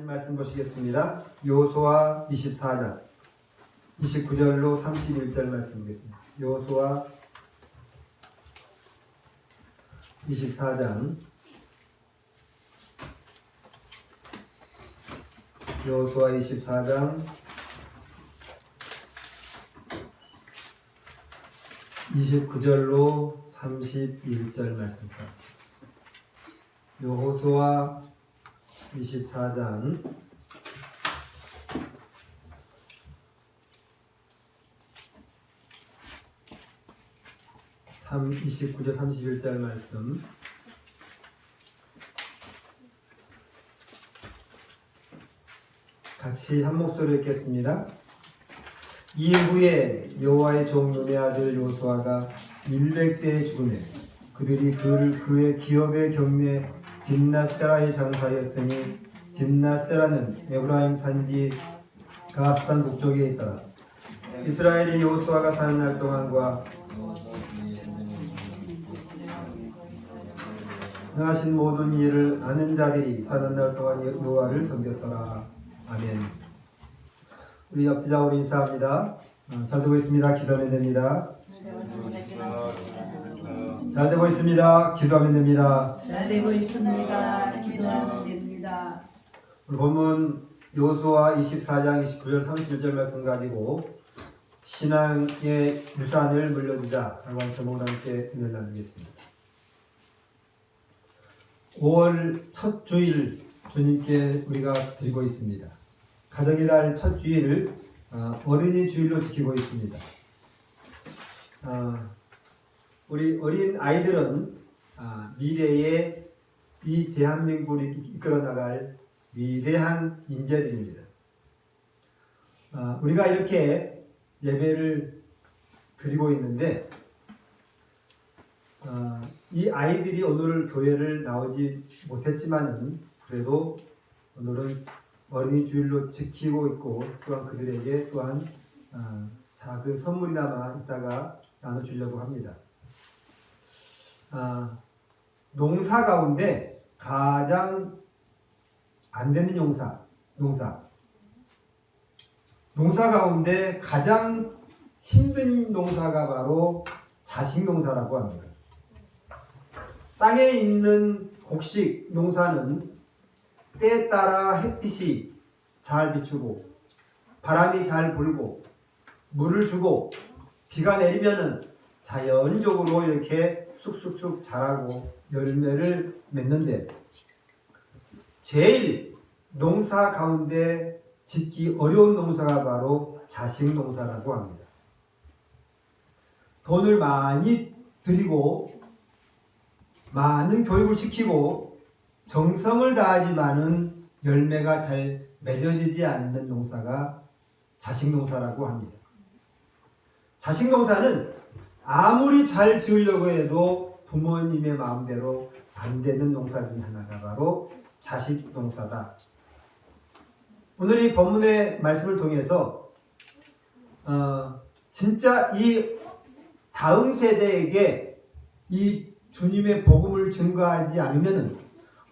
말씀 보시겠습니다. 여호수아 24장 29절로 31절 말씀 보겠습니다. 여호수아 24장 29절로 31절 말씀까지. 여호수아 24장 29절 31절 말씀. 같이 한 목소리로 읽겠습니다. 이후에 여호와의 종 눈의 아들 여호수아가 100세에 죽으매 그들이 그의 기업의 경내 딥낫세라에 장사하였으니 딥낫세라는 에브라임 산지 가앗산 북쪽에 있더라. 이스라엘이 여호수아가 사는 날 동안과 행하신 모든 일을 아는 자들이 사는 날 동안 여호와를 섬겼더라. 아멘. 우리 옆지자으로 인사합니다. 잘 되고 있습니다. 기도하면 됩니다. 잘 되고 있습니다. 기도하면 됩니다. 잘 되고 있습니다. 기도하면 됩니다. 오늘 본문 여호수아 24장 29절 31절 말씀 가지고 신앙의 유산을 물려주자 라고 한 제목으로 함께 은혜를 나누겠습니다. 5월 첫 주일 주님께 우리가 드리고 있습니다. 가정의 달 첫 주일을 어린이 주일로 지키고 있습니다. 우리 어린 아이들은 미래에 이 대한민국을 이끌어 나갈 위대한 인재들입니다. 우리가 이렇게 예배를 드리고 있는데 이 아이들이 오늘 교회를 나오지 못했지만은 그래도 오늘은 어린이 주일로 지키고 있고 또한 그들에게 또한 작은 선물이나마 이따가 나눠주려고 합니다. 농사 가운데 가장 안 되는 농사 가운데 가장 힘든 농사가 바로 자식 농사라고 합니다. 땅에 있는 곡식 농사는 때에 따라 햇빛이 잘 비추고 바람이 잘 불고 물을 주고 비가 내리면은 자연적으로 이렇게 쑥쑥쑥 자라고 열매를 맺는데 제일 농사 가운데 짓기 어려운 농사가 바로 자식 농사라고 합니다. 돈을 많이 들이고 많은 교육을 시키고 정성을 다하지만은 열매가 잘 맺어지지 않는 농사가 자식 농사라고 합니다. 자식 농사는 아무리 잘 지으려고 해도 부모님의 마음대로 안 되는 농사 중 하나가 바로 자식 농사다. 오늘 이 본문의 말씀을 통해서 진짜 이 다음 세대에게 이 주님의 복음을 증거하지 않으면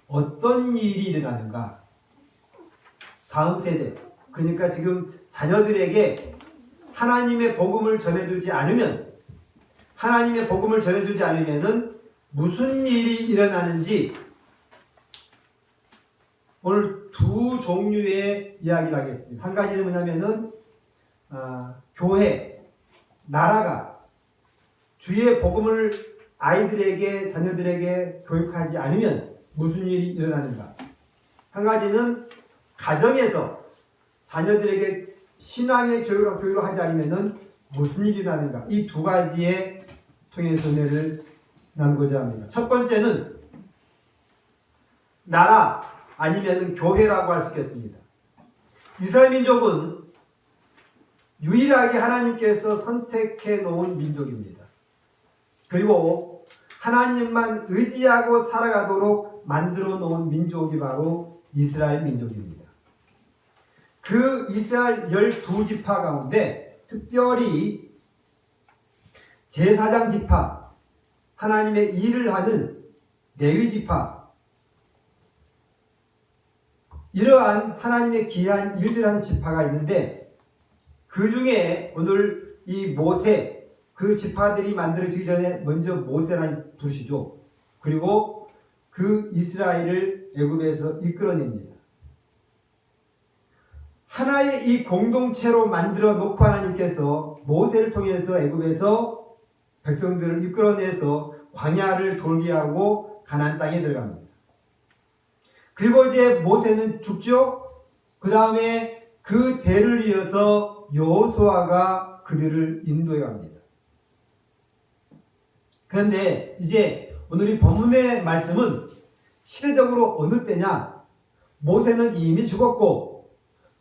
어떤 일이 일어나는가? 다음 세대, 그러니까 지금 자녀들에게 하나님의 복음을 전해주지 않으면 무슨 일이 일어나는지 오늘 두 종류의 이야기를 하겠습니다. 한 가지는 뭐냐면은 교회, 나라가 주의 복음을 아이들에게, 자녀들에게 교육하지 않으면 무슨 일이 일어나는가. 한 가지는 가정에서 자녀들에게 신앙의 교육을 하지 않으면 무슨 일이 일어나는가. 이 두 가지에 통해서 은혜를 나누고자 합니다. 첫 번째는 나라 아니면 교회라고 할 수 있겠습니다. 이스라엘 민족은 유일하게 하나님께서 선택해 놓은 민족입니다. 그리고 하나님만 의지하고 살아가도록 만들어 놓은 민족이 바로 이스라엘 민족입니다. 그 이스라엘 12지파 가운데 특별히 제사장 지파, 하나님의 일을 하는 레위 지파, 이러한 하나님의 기이한 일들을 하는 지파가 있는데 그 중에 오늘 이 모세 그 지파들이 만들어지기 전에 먼저 모세라는 부르시죠. 그리고 그 이스라엘을 애굽에서 이끌어냅니다. 하나의 이 공동체로 만들어 놓고 하나님께서 모세를 통해서 애굽에서 백성들을 이끌어내서 광야를 돌게 하고 가나안 땅에 들어갑니다. 그리고 이제 모세는 죽죠. 그 다음에 그 대를 이어서 여호수아가 그들을 인도해 갑니다. 그런데 이제 오늘 이 본문의 말씀은 시대적으로 어느 때냐? 모세는 이미 죽었고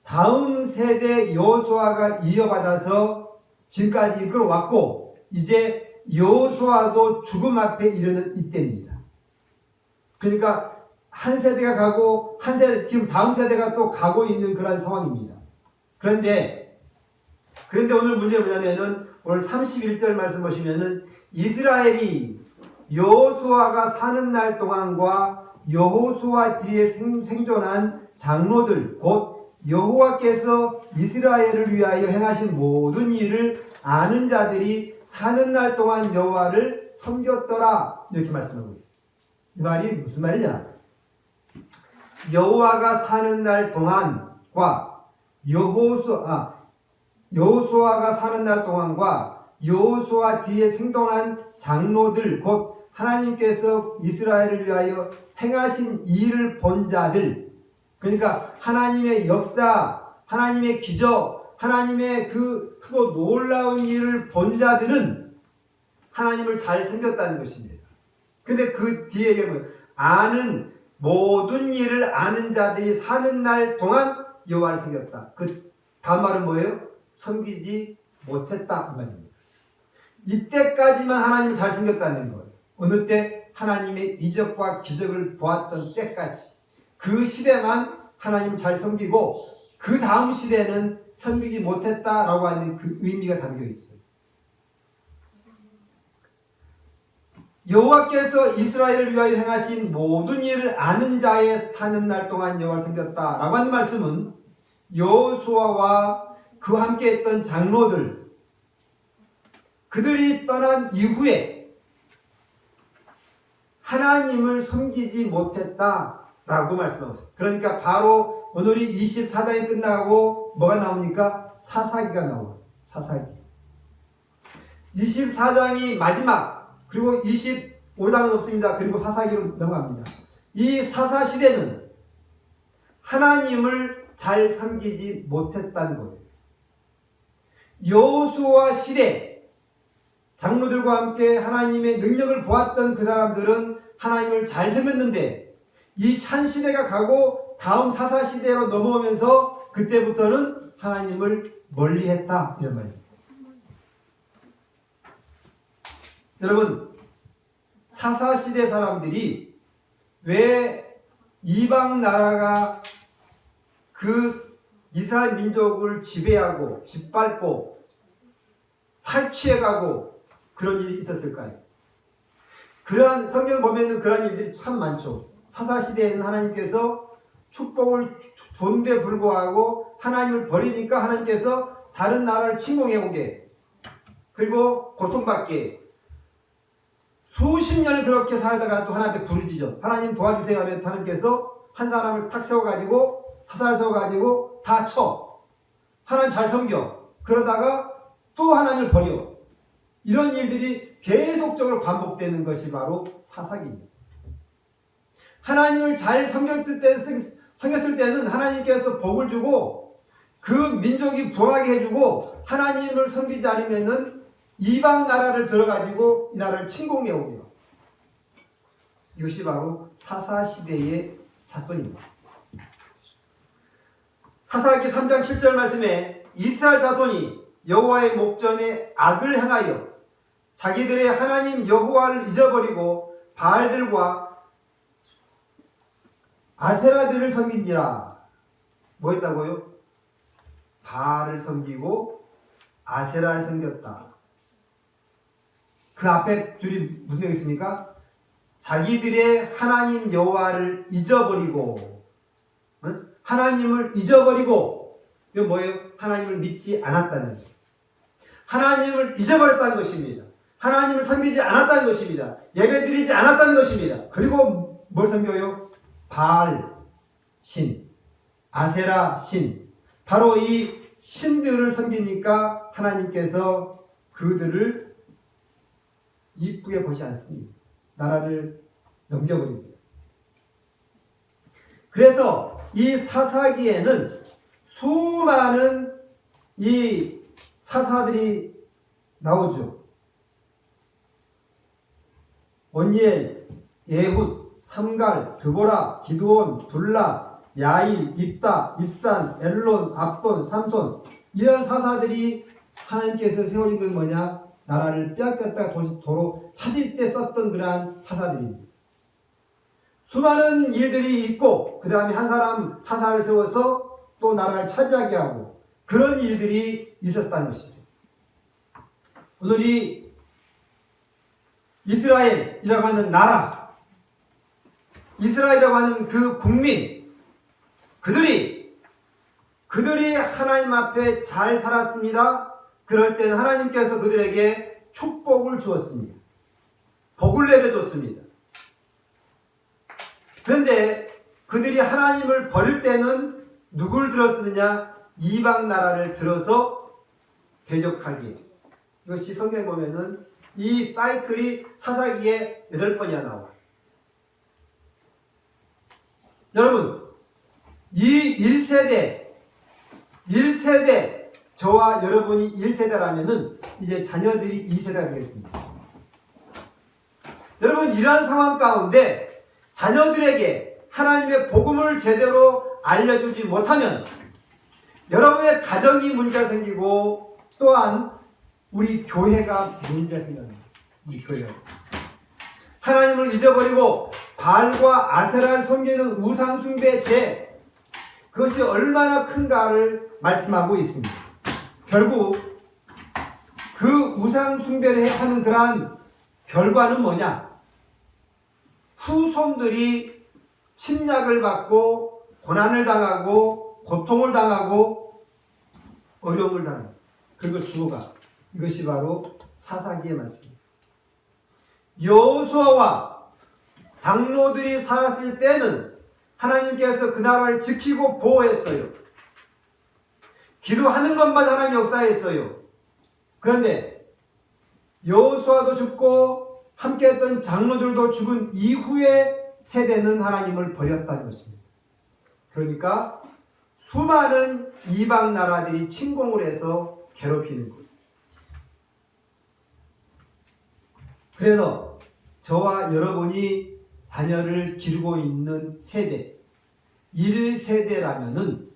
다음 세대 여호수아가 이어받아서 지금까지 이끌어왔고 이제 여호수아도 죽음 앞에 이르는 이때입니다. 그러니까 한 세대가 가고 한 세대 지금 다음 세대가 또 가고 있는 그런 상황입니다. 그런데 오늘 문제는 뭐냐면은 오늘 31절 말씀 보시면은 이스라엘이 여호수아가 사는 날 동안과 여호수아 뒤에 생존한 장로들 곧 여호와께서 이스라엘을 위하여 행하신 모든 일을 아는 자들이 사는 날 동안 여호와를 섬겼더라 이렇게 말씀하고 있습니다. 이 말이 무슨 말이냐? 여호와가 사는 날 동안과 여호수아가 사는 날 동안과 여호수아 뒤에 생존한 장로들 곧 하나님께서 이스라엘을 위하여 행하신 일을 본 자들 그러니까 하나님의 역사, 하나님의 기적, 하나님의 그 크고 놀라운 일을 본 자들은 하나님을 잘 섬겼다는 것입니다. 근데 그 뒤에 얘기하면 아는 모든 일을 아는 자들이 사는 날 동안 여호와를 섬겼다. 그 다음 말은 뭐예요? 섬기지 못했다 이 말입니다. 이때까지만 하나님을 잘 섬겼다는 거예요. 어느 때? 하나님의 이적과 기적을 보았던 때까지 그 시대만 하나님을 잘 섬기고 그 다음 시대는 섬기지 못했다라고 하는 그 의미가 담겨 있어요. 여호와께서 이스라엘을 위하여 행하신 모든 일을 아는 자의 사는 날 동안 여호와를 섬겼다라고 하는 말씀은 여호수아와 그와 함께 했던 장로들 그들이 떠난 이후에 하나님을 섬기지 못했다라고 말씀하고 있어요. 그러니까 바로 오늘이 24장이 끝나고 뭐가 나옵니까? 사사기가 나와요. 사사기. 24장이 마지막 그리고 25장은 없습니다. 그리고 사사기로 넘어갑니다. 이 사사시대는 하나님을 잘 섬기지 못했다는 거예요. 여호수아 시대 장로들과 함께 하나님의 능력을 보았던 그 사람들은 하나님을 잘 섬겼는데 이 한 시대가 가고 다음 사사시대로 넘어오면서 그때부터는 하나님을 멀리했다 이런 말입니다. 여러분 사사시대 사람들이 왜 이방 나라가 그 이스라엘 민족을 지배하고 짓밟고 탈취해가고 그런 일이 있었을까요? 그러한 성경을 보면 그러한 일들이 참 많죠. 사사시대에는 하나님께서 축복을 줬는데 불구하고 하나님을 버리니까 하나님께서 다른 나라를 침공해오게 그리고 고통받게 수십 년을 그렇게 살다가 또 하나님께 부르짖어 하나님 도와주세요 하면 하나님께서 한 사람을 탁 세워가지고 사살 세워가지고 다 쳐 하나님 잘 섬겨 그러다가 또 하나님을 버려 이런 일들이 계속적으로 반복되는 것이 바로 사사기입니다. 하나님을 잘 섬겼을 때는 하나님께서 복을 주고 그 민족이 부하게 해주고 하나님을 섬기지 않으면은 이방 나라를 들어가지고 이 나라를 침공해 오게요. 이것이 바로 사사시대의 사건입니다. 사사기 3장 7절 말씀에 이스라엘 자손이 여호와의 목전에 악을 행하여 자기들의 하나님 여호와를 잊어버리고 바알들과 아세라들을 섬긴지라. 뭐 했다고요? 바알을 섬기고 아세라를 섬겼다. 그 앞에 줄이 무슨 내용이 있습니까? 자기들의 하나님 여호와를 잊어버리고 하나님을 잊어버리고, 이건 뭐예요? 하나님을 믿지 않았다는 거예요. 하나님을 잊어버렸다는 것입니다. 하나님을 섬기지 않았다는 것입니다. 예배드리지 않았다는 것입니다. 그리고 뭘 섬겨요? 바알 신, 아세라 신. 바로 이 신들을 섬기니까 하나님께서 그들을 이쁘게 보지 않습니다. 나라를 넘겨버립니다. 그래서 이 사사기에는 수많은 이 사사들이 나오죠. 온니엘, 예훗, 삼갈, 드보라, 기드온, 둘라, 야일, 입다, 입산, 엘론, 압돈, 삼손, 이런 사사들이 하나님께서 세워진 건 뭐냐? 나라를 빼앗겼다 도로 찾을 때 썼던 그러한 사사들입니다. 수많은 일들이 있고 그 다음에 한 사람 사사를 세워서 또 나라를 차지하게 하고 그런 일들이 있었다는 것이죠. 오늘이 이스라엘이라고 하는 나라, 이스라엘이라고 하는 그 국민, 그들이 하나님 앞에 잘 살았습니다. 그럴 때는 하나님께서 그들에게 축복을 주었습니다. 복을 내려줬습니다. 그런데 그들이 하나님을 버릴 때는 누굴 들었느냐? 이방 나라를 들어서 대적하기에. 이것이 성경에 보면은 이 사이클이 사사기에 8번이나 나와요. 여러분, 이 1세대, 저와 여러분이 1세대라면은 이제 자녀들이 2세대가 되겠습니다. 여러분, 이러한 상황 가운데 자녀들에게 하나님의 복음을 제대로 알려주지 못하면 여러분의 가정이 문제가 생기고 또한 우리 교회가 문제가 생깁니다. 이 교회가. 하나님을 잊어버리고 바알과 아세라를 섬기는 우상숭배 죄, 그것이 얼마나 큰가를 말씀하고 있습니다. 결국 그 우상숭배를 하는 그러한 결과는 뭐냐? 후손들이 침략을 받고 고난을 당하고 고통을 당하고 어려움을 당하고 그리고 죽어가. 이것이 바로 사사기의 말씀입니다. 여호수아와 장로들이 살았을 때는 하나님께서 그 나라를 지키고 보호했어요. 기도하는 것만 하나님 역사했어요. 그런데 여호수아도 죽고 함께했던 장로들도 죽은 이후의 세대는 하나님을 버렸다는 것입니다. 그러니까 수많은 이방 나라들이 침공을 해서 괴롭히는 거예요. 그래서 저와 여러분이 자녀를 기르고 있는 세대, 1세대라면은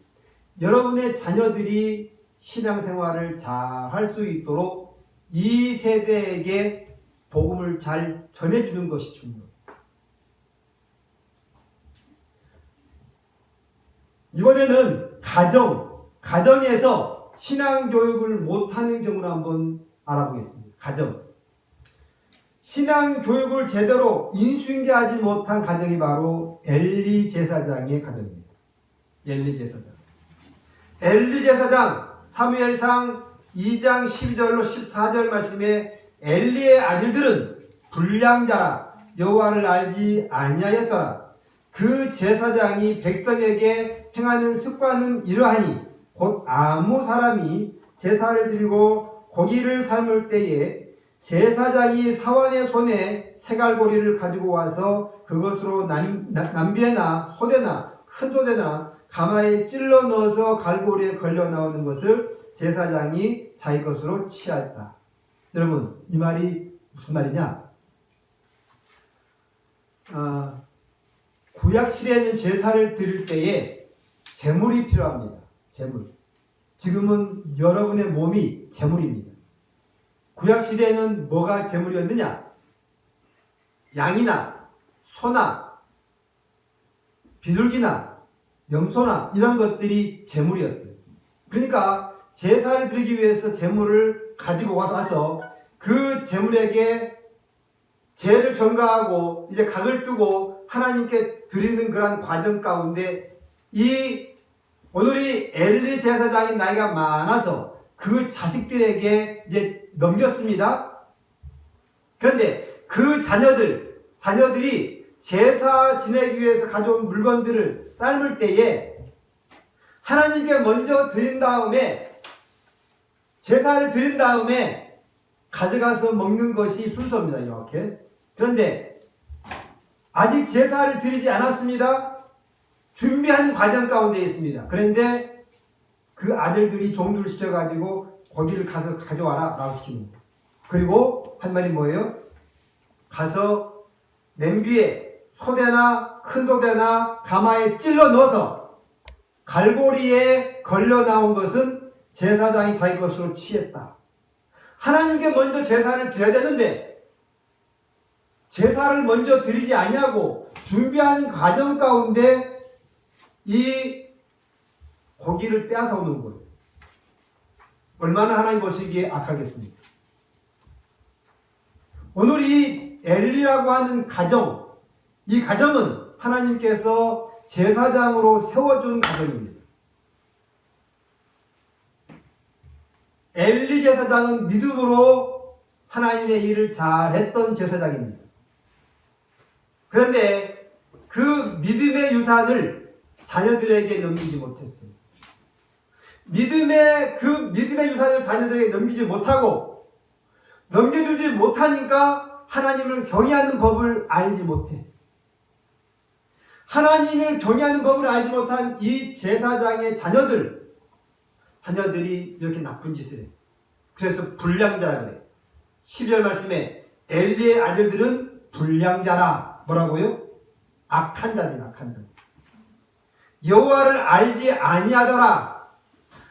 여러분의 자녀들이 신앙생활을 잘 할 수 있도록 2세대에게 복음을 잘 전해주는 것이 중요합니다. 이번에는 가정에서 신앙교육을 못하는 경우를 한번 알아보겠습니다. 가정. 신앙교육을 제대로 인수인계하지 못한 가정이 바로 엘리 제사장의 가정입니다. 엘리 제사장 사무엘상 2장 12절로 14절 말씀에 엘리의 아들들은 불량자라 여호와를 알지 아니하였더라. 그 제사장이 백성에게 행하는 습관은 이러하니 곧 아무 사람이 제사를 드리고 고기를 삶을 때에 제사장이 사환의 손에 새갈고리를 가지고 와서 그것으로 남배나 소대나 큰 소대나 가마에 찔러 넣어서 갈고리에 걸려 나오는 것을 제사장이 자기 것으로 취하였다. 여러분, 이 말이 무슨 말이냐? 구약 시대에는 제사를 드릴 때에 제물이 필요합니다. 제물. 지금은 여러분의 몸이 제물입니다. 구약 시대에는 뭐가 제물이었느냐? 양이나 소나 비둘기나 염소나 이런 것들이 제물이었어요. 그러니까 제사를 드리기 위해서 제물을 가지고 와서 그 제물에게 제를 전가하고 이제 각을 뜨고 하나님께 드리는 그런 과정 가운데 이 오늘 이 엘리 제사장이 나이가 많아서 그 자식들에게 이제 넘겼습니다. 그런데 그 자녀들이 제사 지내기 위해서 가져온 물건들을 삶을 때에 하나님께 먼저 드린 다음에 제사를 드린 다음에 가져가서 먹는 것이 순서입니다. 이렇게. 그런데 아직 제사를 드리지 않았습니다. 준비하는 과정 가운데 있습니다. 그런데 그 아들들이 종들을 시켜가지고 거기를 가서 가져와라 라고 시킵니다. 그리고 한 말이 뭐예요? 가서 냄비에 소대나 큰 소대나 가마에 찔러 넣어서 갈고리에 걸려 나온 것은 제사장이 자기 것으로 취했다. 하나님께 먼저 제사를 드려야 되는데 제사를 먼저 드리지 아니하고 준비하는 과정 가운데 이 고기를 빼앗아 오는 거예요. 얼마나 하나님 보시기에 악하겠습니까? 오늘 이 엘리라고 하는 가정, 이 가정은 하나님께서 제사장으로 세워준 가정입니다. 엘리 제사장은 믿음으로 하나님의 일을 잘했던 제사장입니다. 그런데 그 믿음의 유산을 자녀들에게 넘기지 못했어요. 믿음의 유산을 자녀들에게 넘기지 못하고 넘겨주지 못하니까 하나님을 경외하는 법을 알지 못해. 하나님을 경외하는 법을 알지 못한 이 제사장의 자녀들이 이렇게 나쁜 짓을 해. 그래서 불량자라 그래. 12절 말씀에 엘리의 아들들은 불량자라. 뭐라고요? 악한 자들, 악한 자들. 여호와를 알지 아니하더라.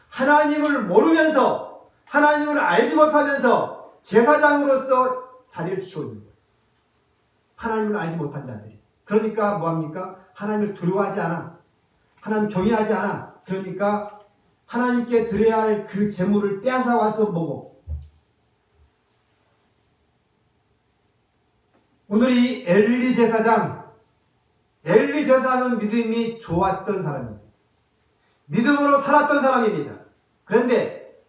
하나님을 모르면서, 하나님을 알지 못하면서 제사장으로서 자리를 지켜오는 거예요. 하나님을 알지 못한 자들이. 그러니까 뭐합니까? 하나님을 두려워하지 않아. 하나님 경외하지 않아. 그러니까 하나님께 드려야 할 그 재물을 빼앗아 와서 먹어. 오늘 이 엘리 제사장은 믿음이 좋았던 사람입니다. 믿음으로 살았던 사람입니다. 그런데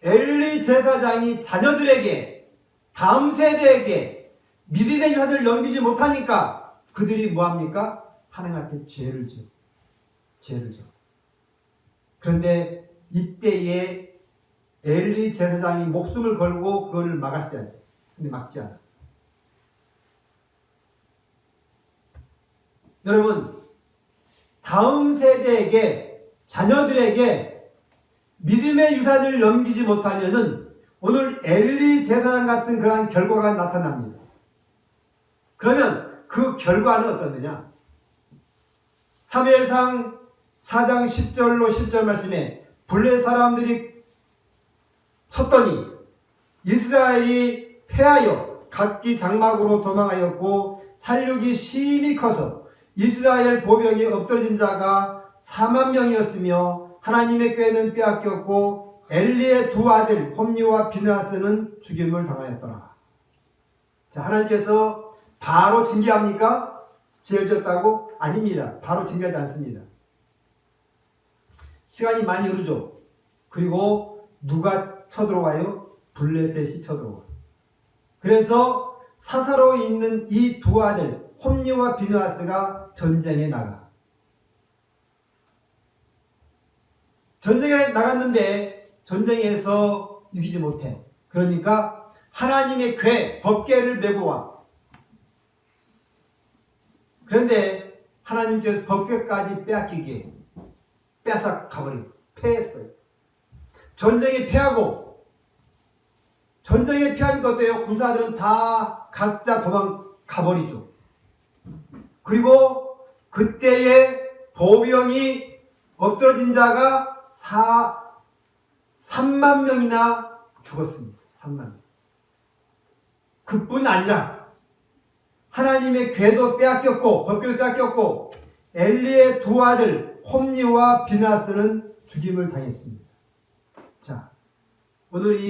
엘리 제사장이 자녀들에게, 다음 세대에게 믿음의 유산을 넘기지 못하니까 그들이 뭐합니까? 하나님 앞에 죄를 져. 그런데 이때에 엘리 제사장이 목숨을 걸고 그거를 막았어야 돼. 근데 막지 않아. 여러분, 다음 세대에게, 자녀들에게 믿음의 유산을 넘기지 못하면은 오늘 엘리 제사장 같은 그러한 결과가 나타납니다. 그러면 그 결과는 어떻느냐? 사무엘상 4장 10절로 10절 말씀에 블레 사람들이 쳤더니 이스라엘이 패하여 각기 장막으로 도망하였고 살육이 심히 커서 이스라엘 보병이 엎드러진 자가 4만 명이었으며 하나님의 꾀는 빼앗겼고 엘리의 두 아들 홈니와 비느하스는 죽임을 당하였더라. 자, 하나님께서 바로 징계합니까? 죄를 졌다고? 아닙니다. 바로 징계하지 않습니다. 시간이 많이 흐르죠. 그리고 누가 쳐들어와요? 블레셋이 쳐들어와. 그래서 사사로에 있는 이 두 아들 홈니와 비느하스가 전쟁에 나가. 전쟁에 나갔는데 전쟁에서 이기지 못해. 그러니까 하나님의 궤, 법궤를 메고 와. 그런데 하나님께서 법궤까지 빼앗기게 뺏어 가버리고 패했어요. 전쟁에 패하고, 전쟁에 패하니까 어때요? 군사들은 다 각자 도망가버리죠. 그리고 그때에 보병이 엎드러진 자가 3만 명이나 죽었습니다. 3만 명. 그뿐 아니라 하나님의 궤도 빼앗겼고 법궤도 빼앗겼고 엘리의 두 아들 홈니와 비느하스는 죽임을 당했습니다. 자, 오늘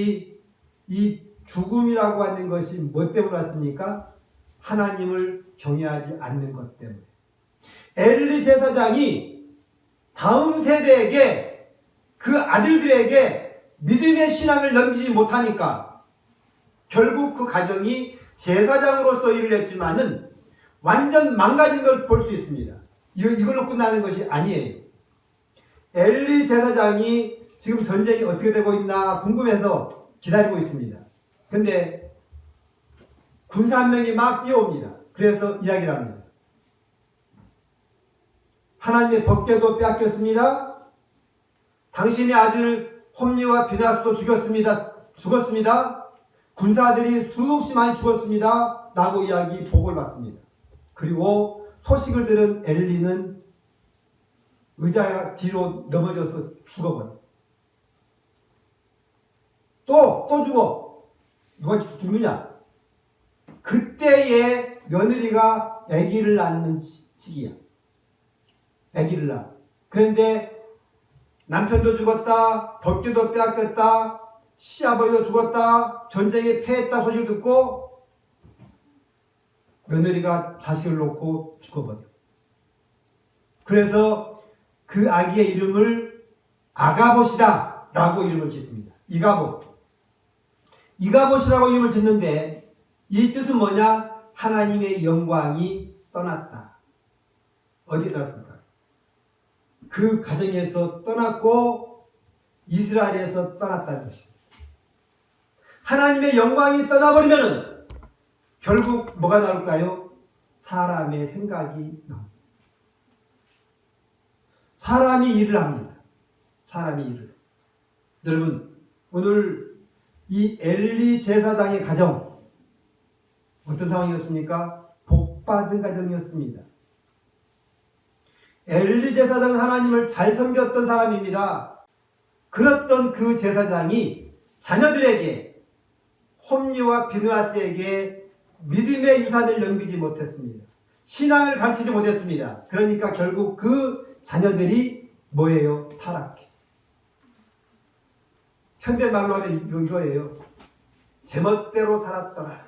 이 죽음이라고 하는 것이 뭐 때문에 왔습니까? 하나님을 경외하지 않는 것 때문에. 엘리 제사장이 다음 세대에게 그 아들들에게 믿음의 신앙을 넘기지 못하니까 결국 그 가정이 제사장으로서 일을 했지만은 완전 망가진 걸 볼 수 있습니다. 이걸로 끝나는 것이 아니에요. 엘리 제사장이 지금 전쟁이 어떻게 되고 있나 궁금해서 기다리고 있습니다. 근데 군사 한 명이 막 뛰어옵니다. 그래서 이야기를 합니다. 하나님의 법궤도 빼앗겼습니다. 당신의 아들 홈리와 비나스도 죽었습니다. 군사들이 수없이 많이 죽었습니다. 라고 보고를 받습니다. 그리고 소식을 들은 엘리는 의자 뒤로 넘어져서 죽어버려. 또 죽어. 누가 죽느냐? 그때에 며느리가 아기를 낳는 시기야. 아기를 낳아. 그런데 남편도 죽었다. 덕기도 빼앗겼다. 시아버지도 죽었다. 전쟁에 패했다 소식을 듣고 며느리가 자식을 놓고 죽어버려. 그래서 그 아기의 이름을 아가봇이다 라고 이름을 짓습니다. 이가봇이라고 이름을 짓는데 이 뜻은 뭐냐? 하나님의 영광이 떠났다. 어디에 떠났습니까? 그 가정에서 떠났고 이스라엘에서 떠났다는 것입니다. 하나님의 영광이 떠나버리면 결국 뭐가 나올까요? 사람의 생각이 나옵니다. 사람이 일을 합니다. 사람이 일을. 여러분, 오늘 이 엘리 제사장의 가정 어떤 상황이었습니까? 복받은 가정이었습니다. 엘리 제사장은 하나님을 잘 섬겼던 사람입니다. 그랬던 그 제사장이 자녀들에게 홈리와 비느하스에게 믿음의 유산을 넘기지 못했습니다. 신앙을 가르치지 못했습니다. 그러니까 결국 그 자녀들이 뭐예요? 타락해. 현대말로 하면 이거예요. 제멋대로 살았더라.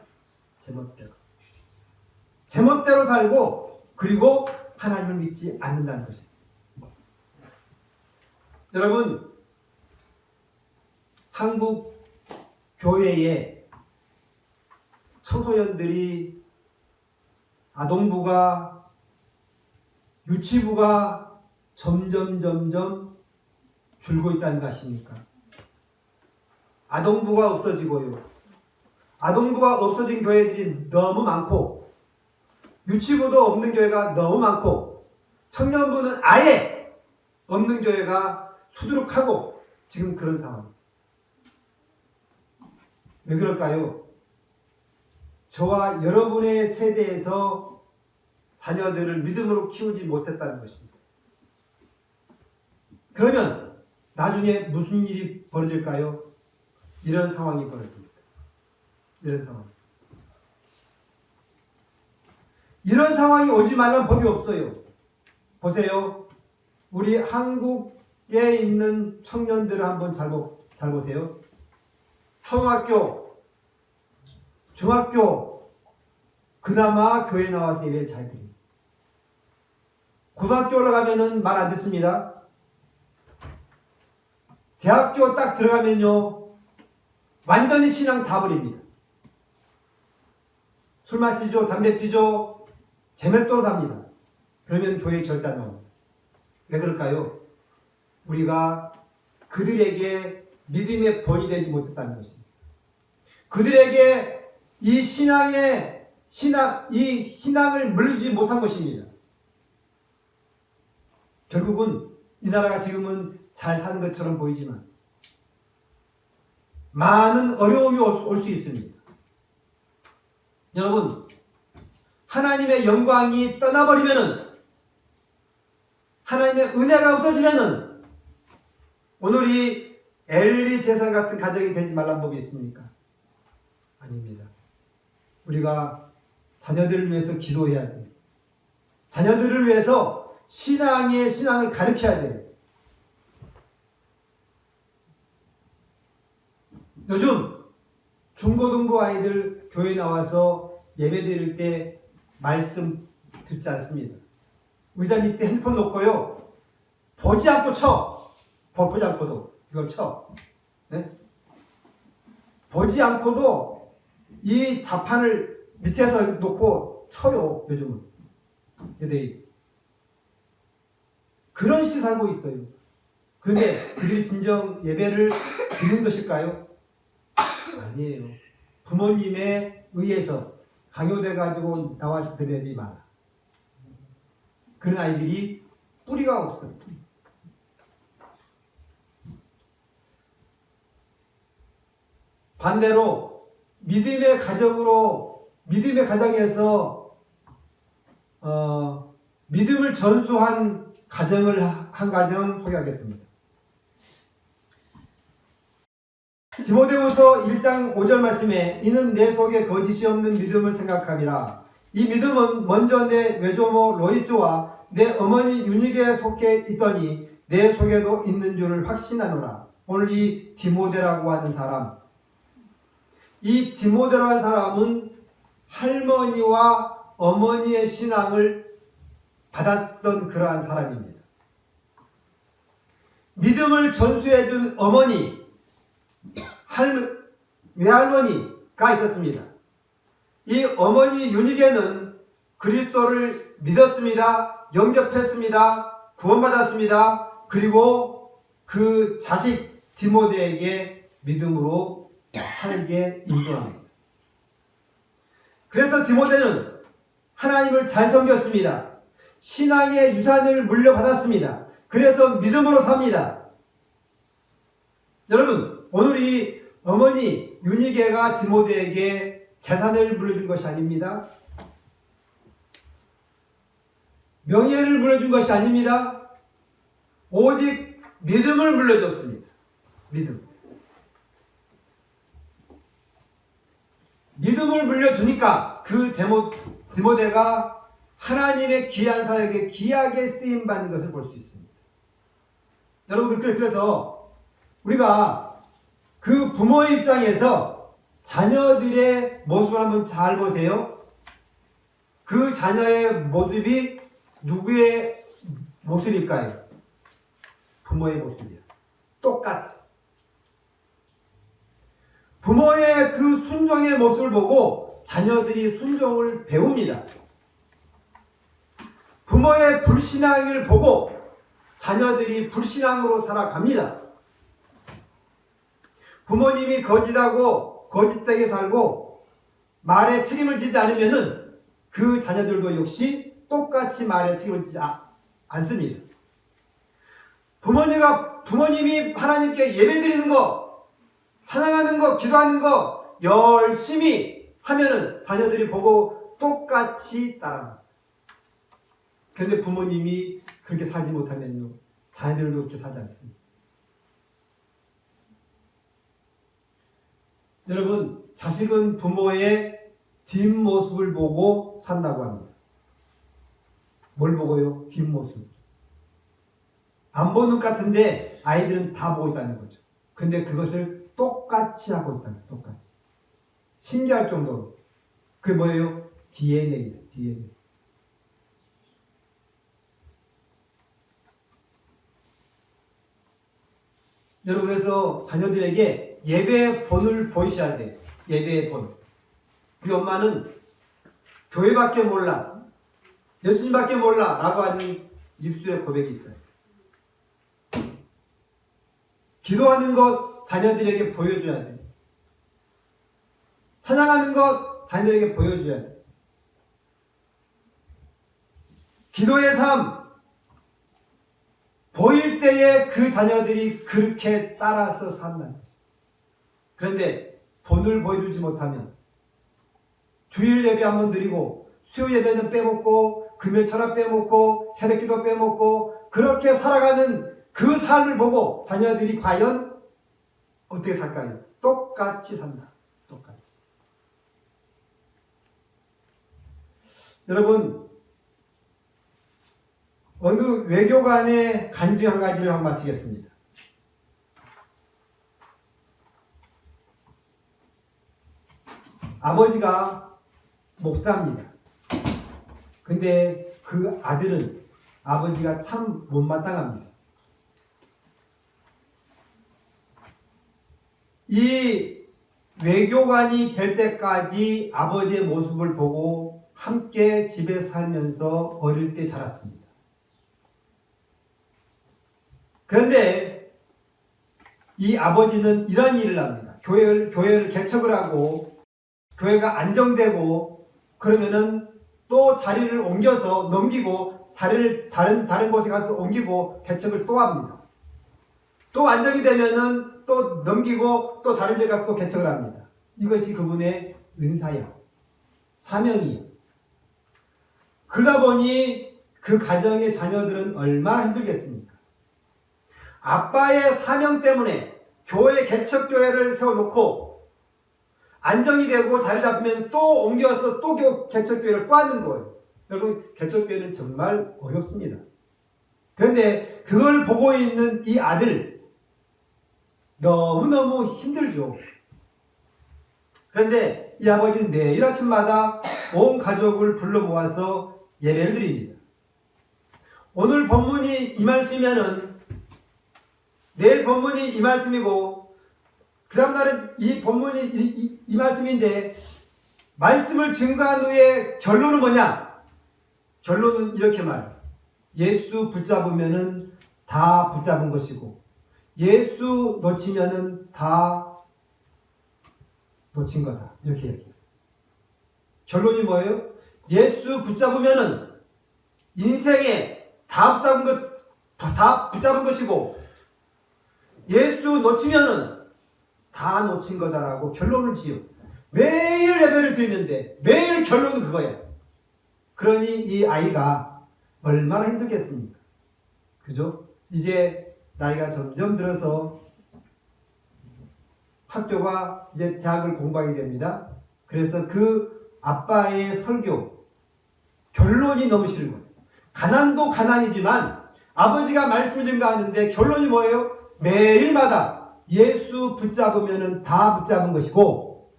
제멋대로 살고 그리고 하나님을 믿지 않는다는 것입니다. 여러분, 한국 교회에 청소년들이 아동부가 유치부가 점점 줄고 있다는 거 아십니까? 아동부가 없어지고요. 아동부가 없어진 교회들이 너무 많고 유치부도 없는 교회가 너무 많고 청년부는 아예 없는 교회가 수두룩하고 지금 그런 상황. 왜 그럴까요? 저와 여러분의 세대에서 자녀들을 믿음으로 키우지 못했다는 것입니다. 그러면 나중에 무슨 일이 벌어질까요? 이런 상황이 벌어집니다. 이런 상황이 오지 말란 법이 없어요. 보세요. 우리 한국에 있는 청년들을 한번 잘 보세요. 초등학교, 중학교, 그나마 교회 나와서 예배를 잘 드립니다. 고등학교 올라가면은 말 안 듣습니다. 대학교 딱 들어가면요, 완전히 신앙 다 버립니다. 술 마시죠, 담배 피죠, 재맷도로 삽니다. 그러면 교회 절대 안 나옵니다. 왜 그럴까요? 우리가 그들에게 믿음의 본이 되지 못했다는 것입니다. 그들에게 이 신앙을 물리지 못한 것입니다. 결국은 이 나라가 지금은 잘 사는 것처럼 보이지만 많은 어려움이 올 수 있습니다. 여러분, 하나님의 영광이 떠나버리면은, 하나님의 은혜가 없어지면은 오늘 이 엘리 제사장 같은 가정이 되지 말란 법이 있습니까? 아닙니다. 우리가 자녀들을 위해서 기도해야 돼요. 자녀들을 위해서 신앙을 가르쳐야 돼요. 요즘 중고등부 아이들 교회 나와서 예배 드릴 때 말씀 듣지 않습니다. 의자 밑에 핸드폰 놓고요, 보지 않고 쳐. 보지 않고도 이걸 쳐. 네? 보지 않고도 이 자판을 밑에서 놓고 쳐요. 요즘은 얘들이 그런 식으로 살고 있어요. 그런데 그들이 진정 예배를 드리는 것일까요? 아니에요. 부모님에 의해서 강요돼 가지고 나와서 드려야 되지 많아. 그런 아이들이 뿌리가 없어요. 반대로 믿음의 가정에서 믿음을 전수한 가정을 한 가정 소개하겠습니다. 디모데후서 1장 5절 말씀에 이는 내 속에 거짓이 없는 믿음을 생각함이라. 이 믿음은 먼저 내 외조모 로이스와 내 어머니 유니게에 속해 있더니 내 속에도 있는 줄을 확신하노라. 오늘 이 디모데라고 하는 사람, 이 디모데라고 하는 사람은 할머니와 어머니의 신앙을 받았던 그러한 사람입니다. 믿음을 전수해준 어머니, 외할머니가 있었습니다. 이 어머니 유니게는 그리스도를 믿었습니다. 영접했습니다. 구원받았습니다. 그리고 그 자식 디모데에게 믿음으로 살게 인도합니다. 그래서 디모데는 하나님을 잘 섬겼습니다. 신앙의 유산을 물려받았습니다. 그래서 믿음으로 삽니다. 여러분, 오늘 이 어머니 유니게가 디모데에게 재산을 물려준 것이 아닙니다. 명예를 물려준 것이 아닙니다. 오직 믿음을 물려줬습니다. 믿음을 물려주니까 그 디모데가 하나님의 귀한 사역에 귀하게 쓰임받는 것을 볼 수 있습니다. 여러분, 그래서 우리가 그 부모의 입장에서 자녀들의 모습을 한번 잘 보세요. 그 자녀의 모습이 누구의 모습일까요? 부모의 모습이야. 똑같아. 부모의 그 순종의 모습을 보고 자녀들이 순종을 배웁니다. 부모의 불신앙을 보고 자녀들이 불신앙으로 살아갑니다. 부모님이 거짓하고 거짓되게 살고 말에 책임을 지지 않으면은 그 자녀들도 역시 똑같이 말에 책임을 지지 않습니다. 부모님이 하나님께 예배드리는 거, 찬양하는 거, 기도하는 거 열심히 하면은 자녀들이 보고 똑같이 따라합니다. 그런데 부모님이 그렇게 살지 못하면요, 자녀들도 그렇게 살지 않습니다. 여러분, 자식은 부모의 뒷모습을 보고 산다고 합니다. 뭘 보고요? 뒷모습. 안 보는 것 같은데 아이들은 다 보고 있다는 거죠. 근데 그것을 똑같이 하고 있다는 거예요. 똑같이. 신기할 정도로. 그게 뭐예요? DNA예요. DNA. 여러분, 그래서 자녀들에게 예배의 본을 보이셔야 돼요. 예배의 본. 우리 엄마는 교회밖에 몰라, 예수님밖에 몰라 라고 하는 입술의 고백이 있어요. 기도하는 것 자녀들에게 보여줘야 돼요. 찬양하는 것 자녀들에게 보여줘야 돼요. 기도의 삶 보일 때에 그 자녀들이 그렇게 따라서 산다는 것이죠. 그런데 본을 보여주지 못하면 주일 예배 한번 드리고 수요 예배는 빼먹고 금요 철학 빼먹고 새벽기도 빼먹고 그렇게 살아가는 그 삶을 보고 자녀들이 과연 어떻게 살까요? 똑같이 산다. 똑같이. 여러분, 어느 외교관의 간증 한 가지를 한번 마치겠습니다. 아버지가 목사입니다. 근데 그 아들은 아버지가 참 못마땅합니다. 이 외교관이 될 때까지 아버지의 모습을 보고 함께 집에 살면서 어릴 때 자랐습니다. 그런데 이 아버지는 이런 일을 합니다. 교회를 개척을 하고 교회가 안정되고 그러면은 또 자리를 옮겨서 넘기고 다른 곳에 가서 옮기고 개척을 또 합니다. 또 안정이 되면은 또 넘기고 또 다른 데 가서 또 개척을 합니다. 이것이 그분의 은사야. 사명이야. 그러다 보니 그 가정의 자녀들은 얼마나 힘들겠습니까? 아빠의 사명 때문에 교회 개척교회를 세워놓고 안정이 되고 자리 잡으면 또 옮겨서 또 개척교회를 또 하는 거예요. 여러분, 개척교회는 정말 어렵습니다. 그런데 그걸 보고 있는 이 아들 너무너무 힘들죠. 그런데 이 아버지는 매일 아침마다 온 가족을 불러 모아서 예배를 드립니다. 오늘 본문이 이 말씀이면은 내일 본문이 이 말씀이고 그 다음날은 이 본문이 이 말씀인데 말씀을 증거한 후에 결론은 뭐냐? 결론은 이렇게 말해요. 예수 붙잡으면은 다 붙잡은 것이고 예수 놓치면은 다 놓친 거다. 이렇게 얘기해요. 결론이 뭐예요? 예수 붙잡으면은 인생에 다 붙잡은 것이고 예수 놓치면은 다 놓친 거다라고 결론을 지어. 매일 예배를 드리는데 매일 결론은 그거야. 그러니 이 아이가 얼마나 힘들겠습니까? 그죠? 이제 나이가 점점 들어서 학교가 이제 대학을 공부하게 됩니다. 그래서 그 아빠의 설교 결론이 너무 싫은 거예요. 가난도 가난이지만 아버지가 말씀을 증거하는데 결론이 뭐예요? 매일마다 예수 붙잡으면 다 붙잡은 것이고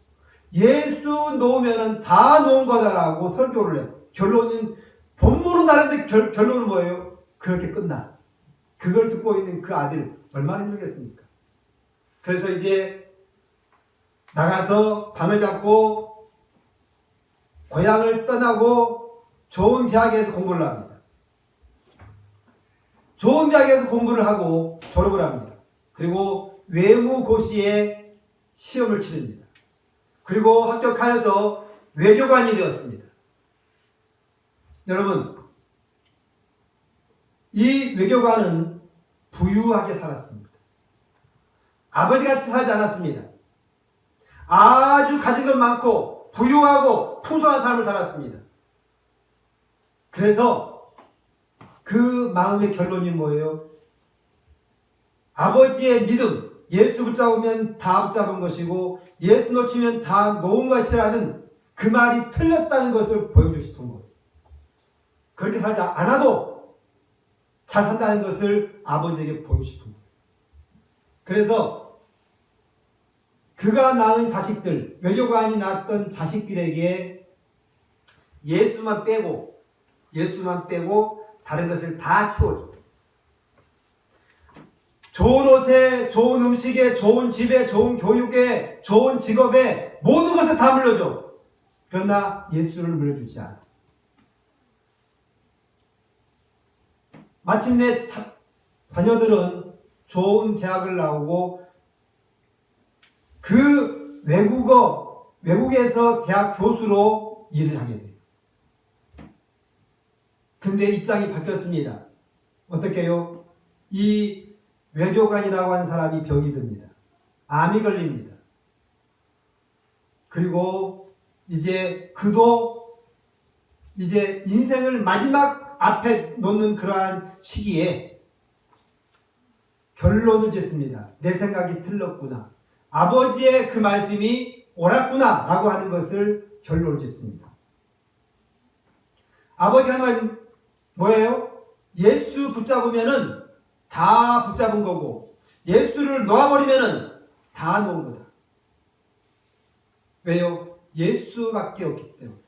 예수 놓으면 다 놓은 거다라고 설교를 해요. 결론은 본문은 다른데 결론은 뭐예요? 그렇게 끝나. 그걸 듣고 있는 그 아들 얼마나 힘들겠습니까? 그래서 이제 나가서 방을 잡고 고향을 떠나고 좋은 대학에서 공부를 합니다. 좋은 대학에서 공부를 하고 졸업을 합니다. 그리고 외무고시에 시험을 치릅니다. 그리고 합격하여서 외교관이 되었습니다. 여러분, 이 외교관은 부유하게 살았습니다. 아버지같이 살지 않았습니다. 아주 가진 것 많고 부유하고 풍성한 삶을 살았습니다. 그래서 그 마음의 결론이 뭐예요? 아버지의 믿음, 예수 붙잡으면 다 붙잡은 것이고 예수 놓치면 다 놓은 것이라는 그 말이 틀렸다는 것을 보여주고 싶은 거예요. 그렇게 살지 않아도 잘 산다는 것을 아버지에게 보여주고 싶은 거예요. 그래서 그가 낳은 자식들, 외교관이 낳았던 자식들에게 예수만 빼고 다른 것을 다 치워줘. 좋은 옷에, 좋은 음식에, 좋은 집에, 좋은 교육에, 좋은 직업에 모든 것을 다 물려줘. 그러나 예수를 물려주지 않아. 마침내 자녀들은 좋은 대학을 나오고 그 외국에서 대학 교수로 일을 하게 돼요. 근데 입장이 바뀌었습니다. 어떻게 해요? 이 외교관이라고 한 사람이 병이 듭니다. 암이 걸립니다. 그리고 이제 그도 이제 인생을 마지막 앞에 놓는 그러한 시기에 결론을 짓습니다. 내 생각이 틀렸구나. 아버지의 그 말씀이 옳았구나 라고 하는 것을 결론을 짓습니다. 아버지가 하는 말 뭐예요? 예수 붙잡으면은 다 붙잡은 거고 예수를 놓아버리면은 다 놓은 거다. 왜요? 예수밖에 없기 때문에.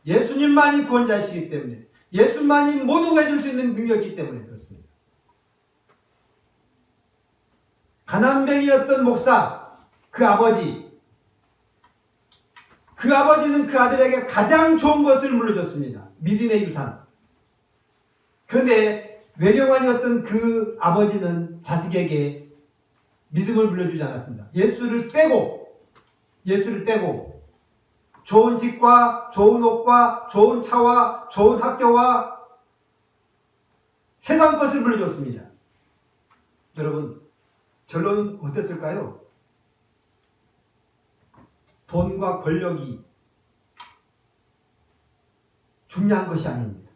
예수님만이 구원자이시기 때문에. 예수만이 모든 걸 해줄 수 있는 능력이기 때문에 그렇습니다. 가난뱅이였던 목사, 그 아버지는 그 아들에게 가장 좋은 것을 물려줬습니다. 믿음의 유산. 그런데 외교관이었던 그 아버지는 자식에게 믿음을 물려주지 않았습니다. 예수를 빼고 좋은 집과 좋은 옷과 좋은 차와 좋은 학교와 세상 것을 물려줬습니다. 여러분, 결론 어땠을까요? 돈과 권력이 중요한 것이 아닙니다.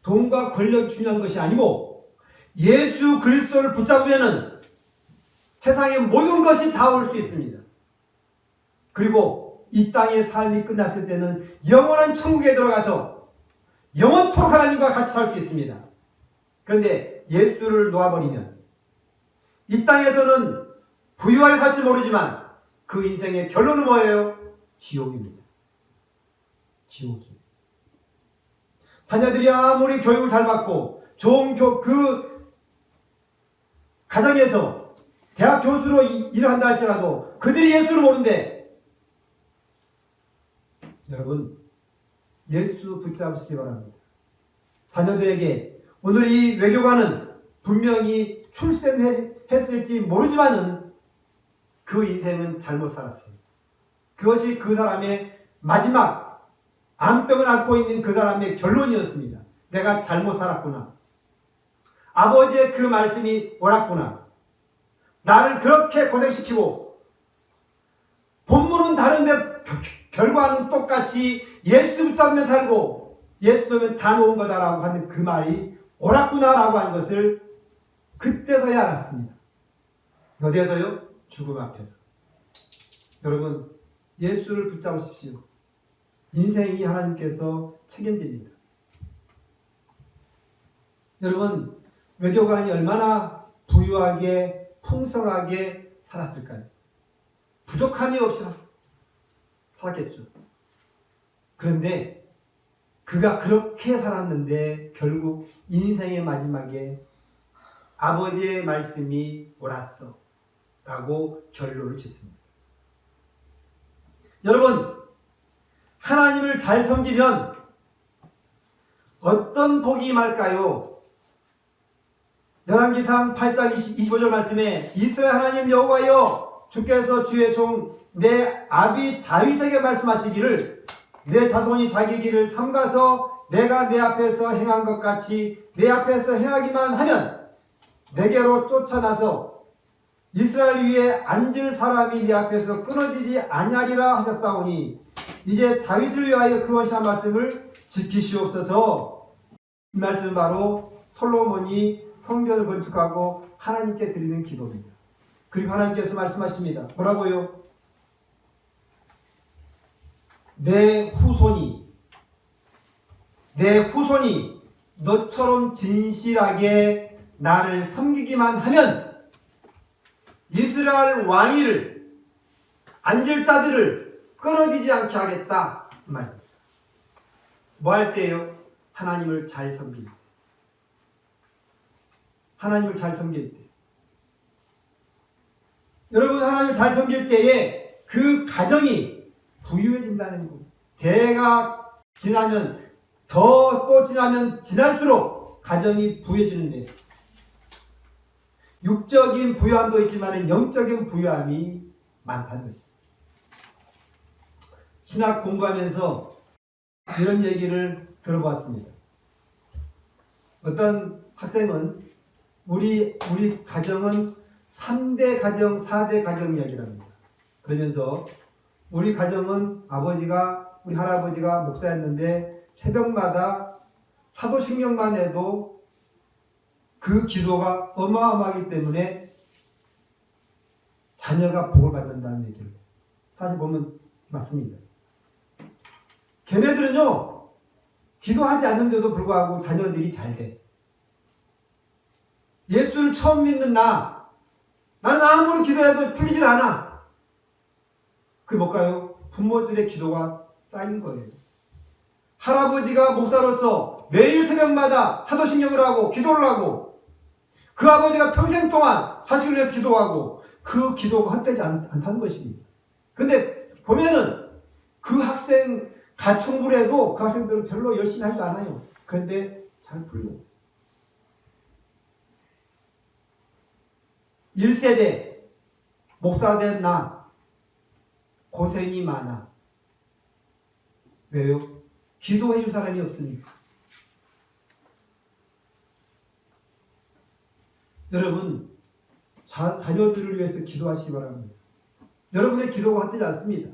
돈과 권력이 중요한 것이 아니고 예수 그리스도를 붙잡으면은 세상의 모든 것이 다 올 수 있습니다. 그리고 이 땅의 삶이 끝났을 때는 영원한 천국에 들어가서 영원토록 하나님과 같이 살 수 있습니다. 그런데 예수를 놓아버리면 이 땅에서는 부유하게 살지 모르지만 그 인생의 결론은 뭐예요? 지옥입니다. 지옥이에요. 자녀들이 아무리 교육을 잘 받고 좋은 그 가정에서 대학 교수로 일을 한다 할지라도 그들이 예수를 모르는데, 여러분, 예수 붙잡으시기 바랍니다. 자녀들에게 오늘 이 외교관은 분명히 출세했을지 모르지만은 그 인생은 잘못 살았습니다. 그것이 그 사람의 마지막 암병을 앓고 있는 그 사람의 결론이었습니다. 내가 잘못 살았구나. 아버지의 그 말씀이 옳았구나. 나를 그렇게 고생시키고 본문은 다른데 결과는 똑같이 예수 붙잡으며 살고 예수 놓으면 다 놓은 거다라고 하는 그 말이 옳았구나라고 한 것을 그때서야 알았습니다. 어디에서요? 죽음 앞에서. 여러분, 예수를 붙잡으십시오. 인생이 하나님께서 책임집니다. 여러분, 외교관이 얼마나 부유하게 풍성하게 살았을까요? 부족함이 없이 살았겠죠. 그런데 그가 그렇게 살았는데 결국 인생의 마지막에 아버지의 말씀이 옳았어 라고 결론을 짓습니다. 여러분, 하나님을 잘 섬기면 어떤 복이 임할까요? 열왕기상 8장 25절 말씀에 이스라엘 하나님 여호와여 주께서 주의 종 내 아비 다윗에게 말씀하시기를 내 자손이 자기 길을 삼가서 내가 내 앞에서 행한 것 같이 내 앞에서 행하기만 하면 내게로 쫓아나서 이스라엘 위에 앉을 사람이 내 앞에서 끊어지지 아니하리라 하셨사오니 이제 다윗을 위하여 그 원시한 말씀을 지키시옵소서. 이 말씀은 바로 솔로몬이 성전을 건축하고 하나님께 드리는 기도입니다. 그리고 하나님께서 말씀하십니다. 뭐라고요? 내 후손이 너처럼 진실하게 나를 섬기기만 하면 이스라엘 왕위를 앉을 자들을 끊어지지 않게 하겠다. 이 말입니다. 뭐 할 때요? 하나님을 잘 섬길 때. 하나님을 잘 섬길 때. 여러분, 하나님을 잘 섬길 때에 그 가정이 부유해진다는 거. 대가 지나면 또 지나면 지날수록 가정이 부유해지는데 육적인 부유함도 있지만 영적인 부유함이 많다는 것입니다. 신학 공부하면서 이런 얘기를 들어보았습니다. 어떤 학생은 우리 가정은 3대 가정, 4대 가정 이야기를 합니다. 그러면서 우리 가정은 우리 할아버지가 목사였는데 새벽마다 사도신경만 해도 그 기도가 어마어마하기 때문에 자녀가 복을 받는다는 얘기를 사실 보면 맞습니다. 걔네들은요 기도하지 않는데도 불구하고 자녀들이 잘 돼. 예수를 처음 믿는 나는 아무리 기도해도 풀리질 않아. 그게 뭘까요? 부모들의 기도가 쌓인 거예요. 할아버지가 목사로서 매일 새벽마다 사도신경을 하고 기도를 하고 그 아버지가 평생 동안 자식을 위해서 기도하고 그 기도가 헛되지 않다는 것입니다. 근데 보면은 그 학생 같이 공부를 해도 그 학생들은 별로 열심히 하지도 않아요. 그런데 잘 풀려. 1세대 목사 된 나 고생이 많아. 왜요? 기도해 줄 사람이 없으니까. 여러분, 자녀들을 위해서 기도하시기 바랍니다. 여러분의 기도가 헛되지 않습니다.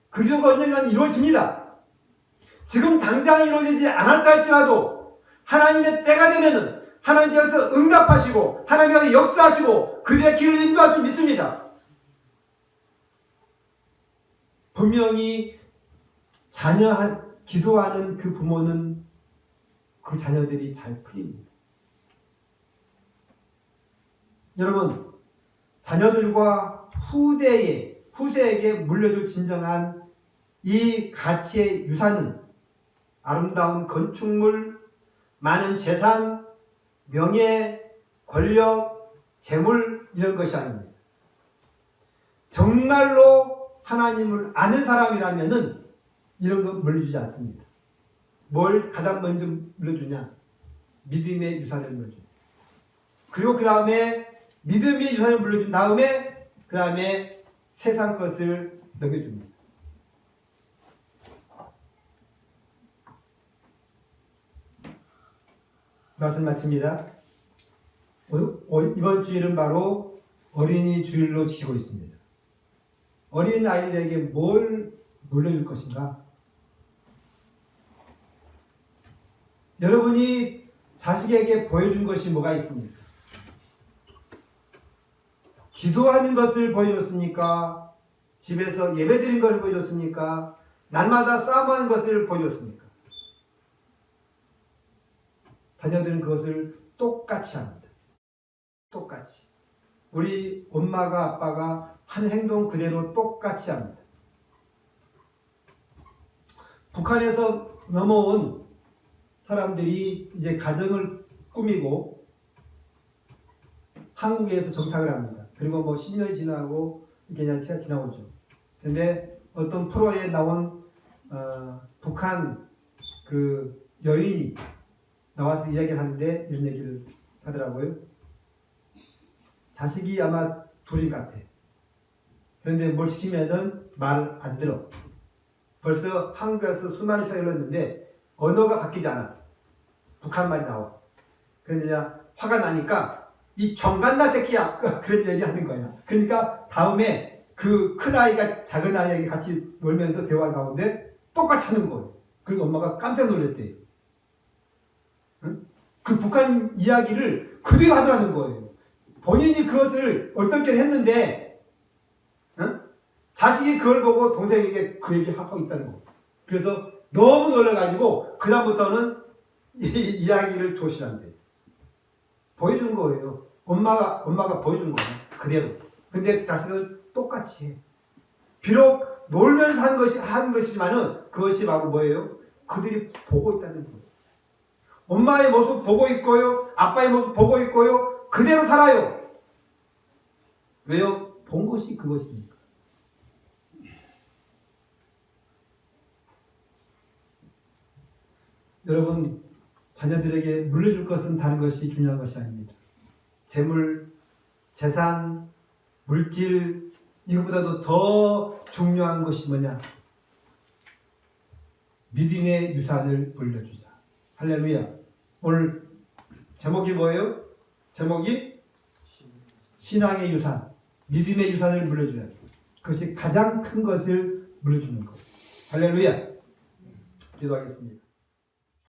그 기도가 언젠가는 이루어집니다. 지금 당장 이루어지지 않았다 할지라도 하나님의 때가 되면은 하나님께서 응답하시고 하나님께서 역사하시고 그들의 길을 인도할 줄 믿습니다. 분명히 기도하는 그 부모는 그 자녀들이 잘 풀립니다. 여러분, 자녀들과 후세에게 물려줄 진정한 이 가치의 유산은 아름다운 건축물, 많은 재산, 명예, 권력, 재물 이런 것이 아닙니다. 정말로 하나님을 아는 사람이라면은 이런 거 물려주지 않습니다. 뭘 가장 먼저 물려주냐? 믿음의 유산을 물려줍니다. 그리고 그 다음에 믿음의 유산을 물려준 다음에 그 다음에 세상 것을 넘겨줍니다. 말씀 마칩니다. 이번 주일은 바로 어린이 주일로 지키고 있습니다. 어린 아이들에게 뭘 물려줄 것인가? 여러분이 자식에게 보여준 것이 뭐가 있습니까? 기도하는 것을 보여줬습니까? 집에서 예배드린 것을 보여줬습니까? 날마다 싸움하는 것을 보여줬습니까? 자녀들은 그것을 똑같이 합니다. 똑같이. 우리 엄마가 아빠가 한 행동 그대로 똑같이 합니다. 북한에서 넘어온 사람들이 이제 가정을 꾸미고 한국에서 정착을 합니다. 그리고 뭐 10년이 지나고 이렇게 그냥 지나오죠. 근데 어떤 프로에 나온 북한 그 여인이 나와서 이야기를 하는데 이런 얘기를 하더라고요. 자식이 아마 둘인 것 같아. 그런데 뭘 시키면은 말 안 들어. 벌써 한국에서 수많은 시간이 흘렀는데 언어가 바뀌지 않아. 북한 말이 나와. 그런데 화가 나니까 이 정간나 새끼야. 그런 얘기 하는 거야. 그러니까 다음에 그 큰 아이가 작은 아이에게 같이 놀면서 대화 가운데 똑같이 하는 거예요. 그래서 엄마가 깜짝 놀랐대요. 응? 그 북한 이야기를 그대로 하더라는 거예요. 본인이 그것을 얼떨결에 했는데 응? 자식이 그걸 보고 동생에게 그 얘기를 하고 있다는 거예요. 그래서 너무 놀라가지고 그 다음부터는 이 이야기를 조심한대. 보여준 거예요. 엄마가 보여준 거예요. 그대로. 근데 자식은 똑같이 해. 비록 놀면서 한 것이지만은 그것이 바로 뭐예요? 그들이 보고 있다는 거예요. 엄마의 모습 보고 있고요. 아빠의 모습 보고 있고요. 그대로 살아요. 왜요? 본 것이 그것이니까. 여러분, 자녀들에게 물려줄 것은 다른 것이 중요한 것이 아닙니다. 재물, 재산, 물질 이것보다도 더 중요한 것이 뭐냐? 믿음의 유산을 물려주자. 할렐루야. 오늘 제목이 뭐예요? 제목이 신앙의 유산, 믿음의 유산을 물려줘야 돼. 그것이 가장 큰 것을 물려주는 것. 할렐루야. 기도하겠습니다.